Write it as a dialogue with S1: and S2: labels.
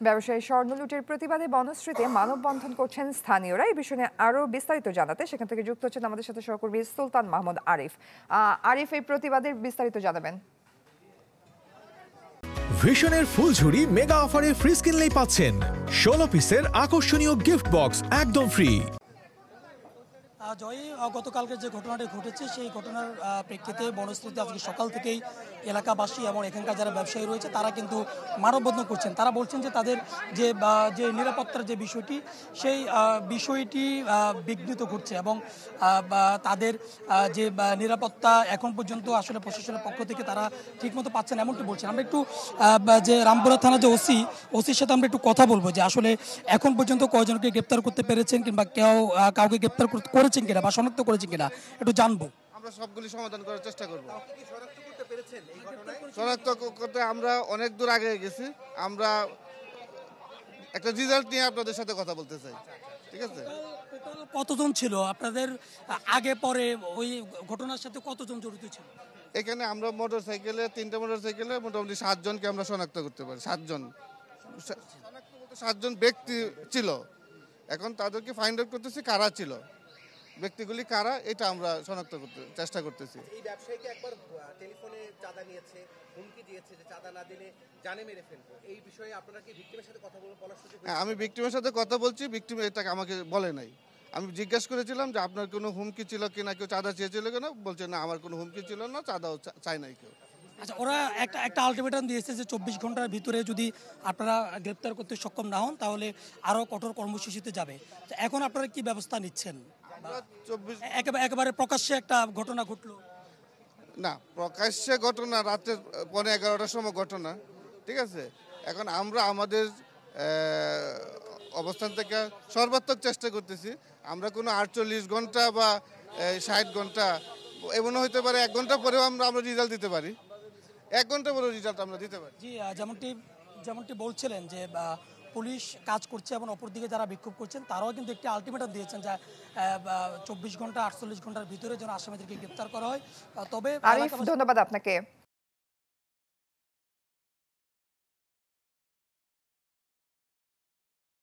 S1: ব্যবসায়ী স্বর্ণ লুটের প্রতিবাদে বনশ্রীতে মানববন্ধন করছেন স্থানীয়রা। এই বিষয়ে আরো বিস্তারিত জানাতে সেখান থেকে যুক্ত হচ্ছেন আমাদের সাথে সহকর্মী সুলতান মাহমুদ আরিফ। আরিফ, এই প্রতিবাদের বিস্তারিত জানাবেন।
S2: ভিশনের ফুলঝুরি মেগা অফারে ফ্রিজ কিনলেই পাচ্ছেন 16 পিসের আকর্ষণীয় গিফট বক্স একদম ফ্রি।
S3: জয়ী, গতকালকের যে ঘটনাটি ঘটেছে সেই ঘটনার প্রেক্ষিতে বনশ্রীতে আজকে সকাল থেকেই এলাকাবাসী এবং এখানকার যারা ব্যবসায়ী রয়েছে তারা কিন্তু মানববন্ধন করছেন। তারা বলছেন যে তাদের যে নিরাপত্তার যে বিষয়টি সেই বিষয়টি বিঘ্নিত ঘটছে এবং তাদের যে নিরাপত্তা এখন পর্যন্ত আসলে প্রশাসনের পক্ষ থেকে তারা ঠিকমতো পাচ্ছেন এমনটি বলছেন। আমরা একটু যে রামপুরা থানা যে ওসির সাথে আমরা একটু কথা বলবো যে আসলে এখন পর্যন্ত কয়জনকে গ্রেপ্তার করতে পেরেছেন কিংবা কাউকে গ্রেপ্তার করেছেন কিনা বা শনাক্ত করেছেন কিনা একটু জানবো।
S4: আমরা সবগুলি সমাধান করার চেষ্টা করব। শনাক্ত করতে আমরা অনেক দূর আগে গেছি। আমরা একটা রেজাল্ট নিয়ে আপনাদের সাথে কথা বলতে চাই, ঠিক আছে?
S3: কতজন ছিল আপনাদের আগে পরে ওই ঘটনার সাথে কতজন জড়িত ছিল?
S4: এখানে আমরা তিনটা মোটরসাইকেলে মোটামুটি 7 জনকে আমরা শনাক্ত করতে পারি। 7 জন 7 জন ব্যক্তি ছিল। এখন তাদেরকে ফাইন্ড আউট করতেছি কারা ছিল, ব্যক্তিগুলি কারা, এটা আমরা শনাক্ত করতে চেষ্টা করতেছি।
S5: এই ব্যবসায়ীকে একবার টেলিফোনে চাঁদা নিয়েছে, হুমকি দিয়েছে যে চাঁদা না দিলে জানে মেরে ফেলবো। এই বিষয়ে আপনারা কি ভিকটিমের সাথে কথা বলার সুযোগ?
S4: হ্যাঁ, আমি ভিকটিমের সাথে কথা বলছি। ভিকটিম এটাকে আমাকে বলে নাই। আমি জিজ্ঞাসা করেছিলাম যে আপনার কোনো হুমকি ছিল কিনা, কেউ চাঁদা চেয়েছিল কিনা, বলছে না আমার কোনো হুমকি ছিল না, চাঁদাও চাই নাই কেউ।
S3: আচ্ছা, ওরা একটা আলটিমেটাম দিয়েছে যে 24 ঘন্টার ভিতরে যদি আপনারা গ্রেপ্তার করতে সক্ষম না হন তাহলে আরও কঠোর কর্মসূচিতে যাবে। এখন আপনারা কি ব্যবস্থা নিচ্ছেন? একেবারে প্রকাশ্যে একটা ঘটনা ঘটলো
S4: না, প্রকাশ্যে ঘটনা রাতে 11:15টার সময় ঘটনা, ঠিক আছে? এখন আমরা আমাদের অবস্থান থেকে সর্বাত্মক চেষ্টা করতেছি। আমরা কোনো 48 ঘন্টা বা 60 ঘন্টা, এমনও হতে পারে 1 ঘন্টা পরেও আমরা রেজাল্ট দিতে পারি। 1 ঘন্টা পরেও রেজাল্ট আমরা দিতে পারি।
S3: জি, যেমনটি বলছিলেন যে পুলিশ কাজ করছে এবং অপরদিকে যারা বিক্ষোভ করছেন তারাও কিন্তু একটি আলটিমেটাম দিয়েছেন যে 24 ঘন্টা 48 ঘন্টার ভিতরে যেন আসামিদেরকে গ্রেপ্তার করা হয়। তবে
S1: আরিফ, ধন্যবাদ আপনাকে।